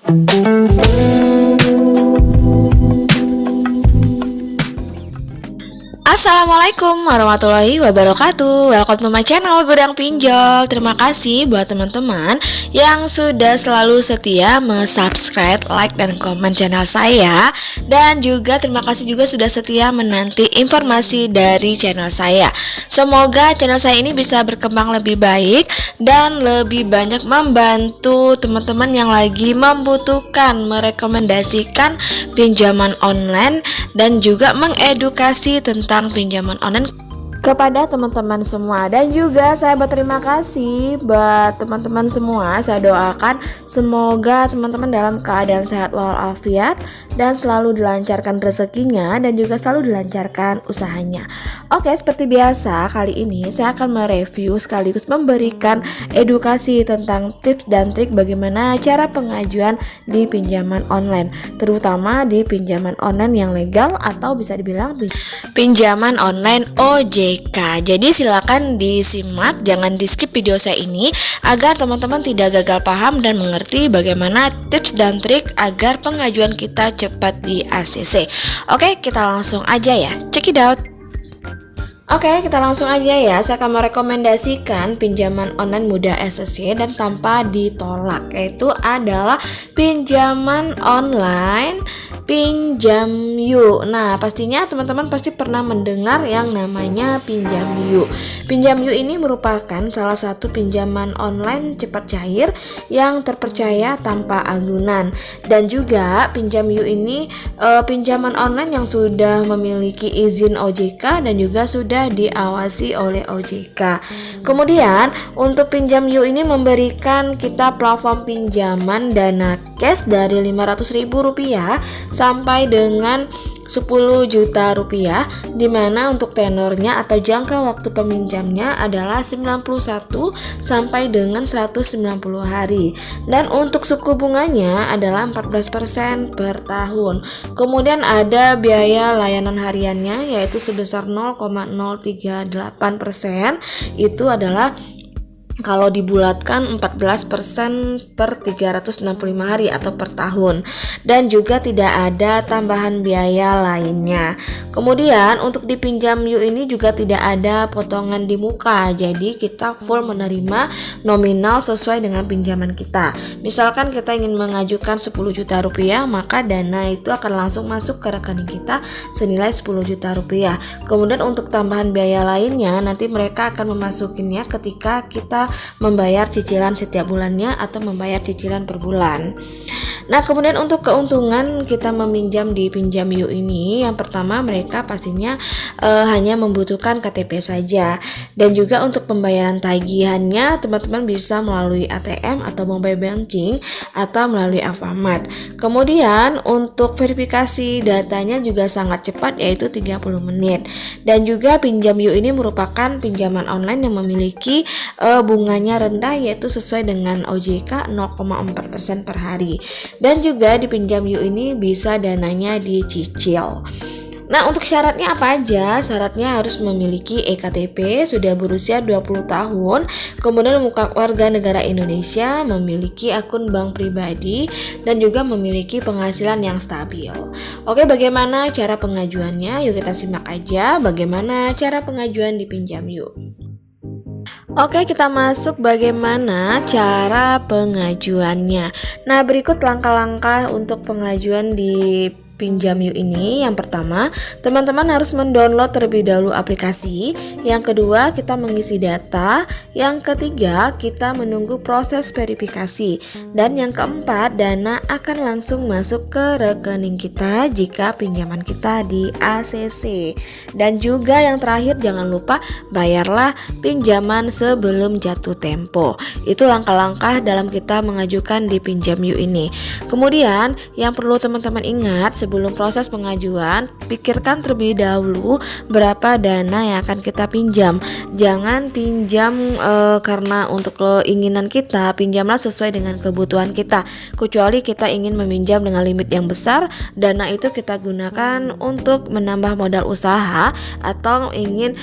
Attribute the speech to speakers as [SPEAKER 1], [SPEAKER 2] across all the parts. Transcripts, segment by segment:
[SPEAKER 1] Assalamualaikum warahmatullahi wabarakatuh. Welcome to my channel Gudang Pinjol. Terima kasih buat teman-teman yang sudah selalu setia subscribe, like, dan komen channel saya. Dan juga terima kasih juga sudah setia menanti informasi dari channel saya. Semoga channel saya ini bisa berkembang lebih baik dan lebih banyak membantu teman-teman yang lagi membutuhkan merekomendasikan pinjaman online dan juga mengedukasi tentang pinjaman online kepada teman-teman semua. Dan juga saya berterima kasih buat teman-teman semua. Saya doakan semoga teman-teman dalam keadaan sehat walafiat dan selalu dilancarkan rezekinya dan juga selalu dilancarkan usahanya. Oke, seperti biasa kali ini saya akan mereview sekaligus memberikan edukasi tentang tips dan trik bagaimana cara pengajuan di pinjaman online, terutama di pinjaman online yang legal atau bisa dibilang pinjaman online OJK. Jadi silakan disimak, jangan di skip video saya ini agar teman-teman tidak gagal paham dan mengerti bagaimana tips dan trik agar pengajuan kita cepat di ACC. Oke, kita langsung aja ya, check it out. Oke, kita langsung aja ya. Saya akan merekomendasikan pinjaman online mudah ACC dan tanpa ditolak, yaitu adalah pinjaman online Pinjamyu. Nah, pastinya teman-teman pasti pernah mendengar yang namanya Pinjamyu. Pinjamyu ini merupakan salah satu pinjaman online cepat cair yang terpercaya tanpa agunan. Dan juga Pinjamyu ini pinjaman online yang sudah memiliki izin OJK dan juga sudah diawasi oleh OJK. Kemudian untuk Pinjamyu ini memberikan kita plafon pinjaman dana cash dari Rp500.000 sampai dengan 10 juta rupiah, dimana untuk tenornya atau jangka waktu peminjamnya adalah 91 sampai dengan 190 hari, dan untuk suku bunganya adalah 14% per tahun. Kemudian ada biaya layanan hariannya yaitu sebesar 0,038%, itu adalah kalau dibulatkan 14% per 365 hari atau per tahun, dan juga tidak ada tambahan biaya lainnya. Kemudian untuk di Pinjamyu ini juga tidak ada potongan di muka, jadi kita full menerima nominal sesuai dengan pinjaman kita. Misalkan kita ingin mengajukan 10 juta rupiah, maka dana itu akan langsung masuk ke rekening kita senilai 10 juta rupiah. Kemudian untuk tambahan biaya lainnya nanti mereka akan memasukinnya ketika kita membayar cicilan setiap bulannya atau membayar cicilan per bulan. Nah, kemudian untuk keuntungan kita meminjam di Pinjamyu ini, yang pertama mereka pastinya hanya membutuhkan KTP saja, dan juga untuk pembayaran tagihannya teman-teman bisa melalui ATM atau mobile banking atau melalui Alfamart. Kemudian untuk verifikasi datanya juga sangat cepat, yaitu 30 menit. Dan juga Pinjamyu ini merupakan pinjaman online yang memiliki bunganya rendah, yaitu sesuai dengan OJK 0,4% per hari. Dan juga di Pinjamyu ini bisa dananya dicicil. Nah, untuk syaratnya apa aja? Syaratnya harus memiliki EKTP, sudah berusia 20 tahun, kemudian warga negara Indonesia, memiliki akun bank pribadi, dan juga memiliki penghasilan yang stabil. Oke, bagaimana cara pengajuannya? Yuk kita simak aja bagaimana cara pengajuan di Pinjamyu. Oke, kita masuk bagaimana cara pengajuannya. Nah, berikut langkah-langkah untuk pengajuan di Pinjamyu ini. Yang pertama, teman-teman harus mendownload terlebih dahulu aplikasi. Yang kedua, kita mengisi data. Yang ketiga, kita menunggu proses verifikasi. Dan yang keempat, dana akan langsung masuk ke rekening kita jika pinjaman kita di ACC. Dan juga yang terakhir, jangan lupa bayarlah pinjaman sebelum jatuh tempo. Itu langkah-langkah dalam kita mengajukan di Pinjamyu ini. Kemudian yang perlu teman-teman ingat, sebelum proses pengajuan, pikirkan terlebih dahulu berapa dana yang akan kita pinjam. Jangan pinjam karena untuk keinginan kita, pinjamlah sesuai dengan kebutuhan kita. Kecuali kita ingin meminjam dengan limit yang besar, dana itu kita gunakan untuk menambah modal usaha atau ingin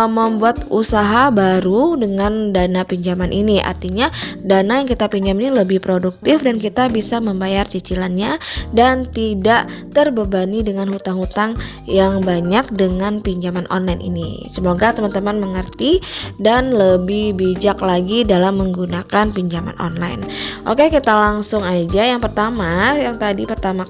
[SPEAKER 1] membuat usaha baru dengan dana pinjaman ini. Artinya dana yang kita pinjam ini lebih produktif dan kita bisa membayar cicilannya dan tidak terbebani dengan hutang-hutang yang banyak dengan pinjaman online ini. Semoga teman-teman mengerti dan lebih bijak lagi dalam menggunakan pinjaman online. Oke, kita langsung aja. Yang pertama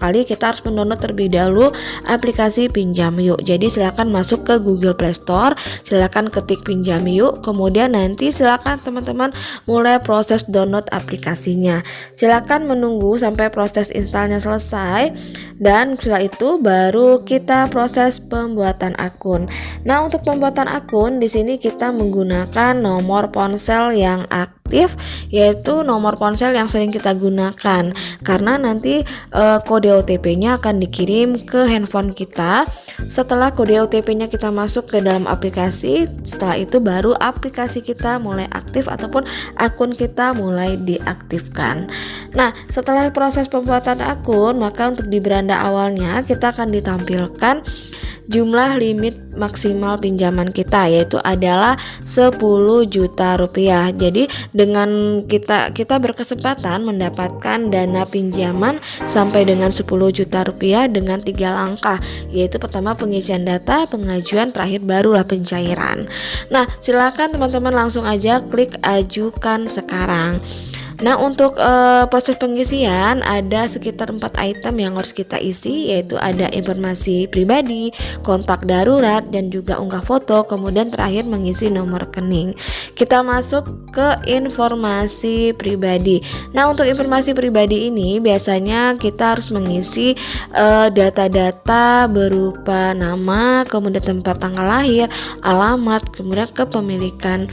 [SPEAKER 1] kali kita harus mendownload terlebih dahulu aplikasi Pinjam Yuk. Jadi silakan masuk ke Google Play Store, silakan ketik Pinjam Yuk, kemudian nanti silakan teman-teman mulai proses download aplikasinya. Silakan menunggu sampai proses installnya selesai dan setelah itu baru kita proses pembuatan akun. Nah, untuk pembuatan akun di sini kita menggunakan nomor ponsel yang aktif, yaitu nomor ponsel yang sering kita gunakan karena nanti kode OTP-nya akan dikirim ke handphone kita. Setelah kode OTP-nya kita masuk ke dalam aplikasi, setelah itu baru aplikasi kita mulai aktif ataupun akun kita mulai diaktifkan. Nah, setelah proses pembuatan akun, maka untuk di beranda awalnya kita akan ditampilkan jumlah limit maksimal pinjaman kita, yaitu adalah 10 juta rupiah. Jadi dengan kita berkesempatan mendapatkan dana pinjaman sampai dengan 10 juta rupiah dengan 3 langkah, yaitu pertama pengisian data, pengajuan, terakhir barulah pencairan. Nah, silakan teman-teman langsung aja klik ajukan sekarang. Nah, untuk proses pengisian ada sekitar 4 item yang harus kita isi, yaitu ada informasi pribadi, kontak darurat, dan juga unggah foto, kemudian terakhir mengisi nomor rekening. Kita masuk ke informasi pribadi. Nah, untuk informasi pribadi ini biasanya kita harus mengisi data-data berupa nama, kemudian tempat tanggal lahir, alamat, kemudian kepemilikan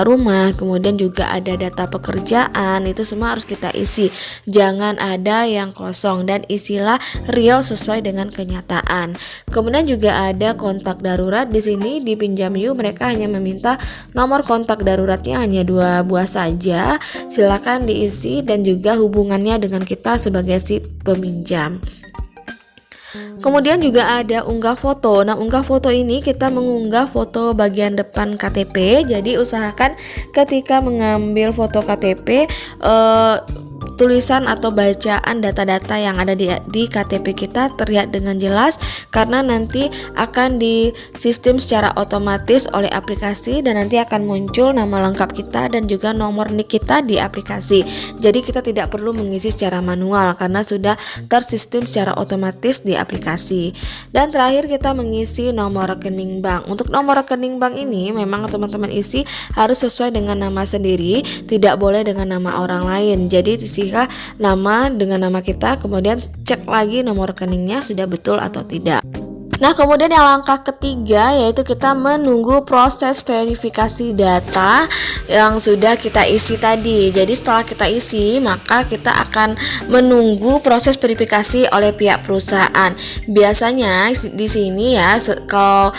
[SPEAKER 1] rumah, kemudian juga ada data pekerjaan. Itu semua harus kita isi, jangan ada yang kosong dan isilah real sesuai dengan kenyataan. Kemudian juga ada kontak darurat. Di sini di Pinjam Yuk mereka hanya meminta nomor kontak daruratnya hanya 2 buah saja. Silakan diisi dan juga hubungannya dengan kita sebagai si peminjam. Kemudian juga ada unggah foto. Nah, unggah foto ini kita mengunggah foto bagian depan KTP. Jadi usahakan ketika mengambil foto KTP tulisan atau bacaan data-data yang ada di KTP kita terlihat dengan jelas, karena nanti akan di sistem secara otomatis oleh aplikasi dan nanti akan muncul nama lengkap kita dan juga nomor NIK kita di aplikasi. Jadi kita tidak perlu mengisi secara manual karena sudah tersistem secara otomatis di aplikasi. Dan terakhir kita mengisi nomor rekening bank. Untuk nomor rekening bank ini memang teman-teman isi harus sesuai dengan nama sendiri, tidak boleh dengan nama orang lain. Jadi isilah nama dengan nama kita, kemudian cek lagi nomor rekeningnya sudah betul atau tidak. Nah, kemudian yang langkah ketiga yaitu kita menunggu proses verifikasi data yang sudah kita isi tadi. Jadi setelah kita isi, maka kita akan menunggu proses verifikasi oleh pihak perusahaan. Biasanya di sini ya, kalau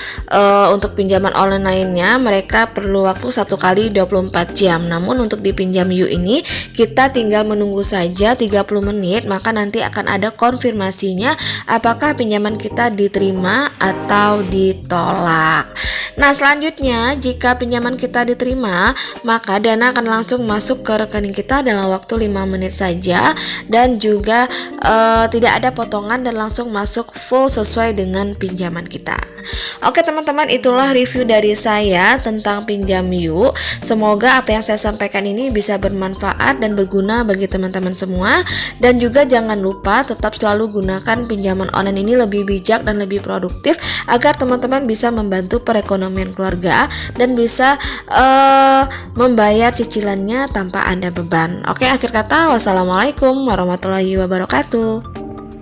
[SPEAKER 1] untuk pinjaman online lainnya mereka perlu waktu 1 kali 24 jam. Namun untuk di Pinjam Yuk ini kita tinggal menunggu saja 30 menit, maka nanti akan ada konfirmasinya apakah pinjaman kita diterima atau ditolak. Nah, selanjutnya jika pinjaman kita diterima, maka dana akan langsung masuk ke rekening kita dalam waktu 5 menit saja dan juga tidak ada potongan dan langsung masuk full sesuai dengan pinjaman kita. Oke teman-teman, itulah review dari saya tentang Pinjam Yuk. Semoga apa yang saya sampaikan ini bisa bermanfaat dan berguna bagi teman-teman semua. Dan juga jangan lupa tetap selalu gunakan pinjaman online ini lebih bijak dan lebih produktif agar teman-teman bisa membantu perekonomian keluarga dan bisa membayar cicilannya tanpa ada beban. Oke, akhir kata wassalamualaikum warahmatullahi wabarakatuh.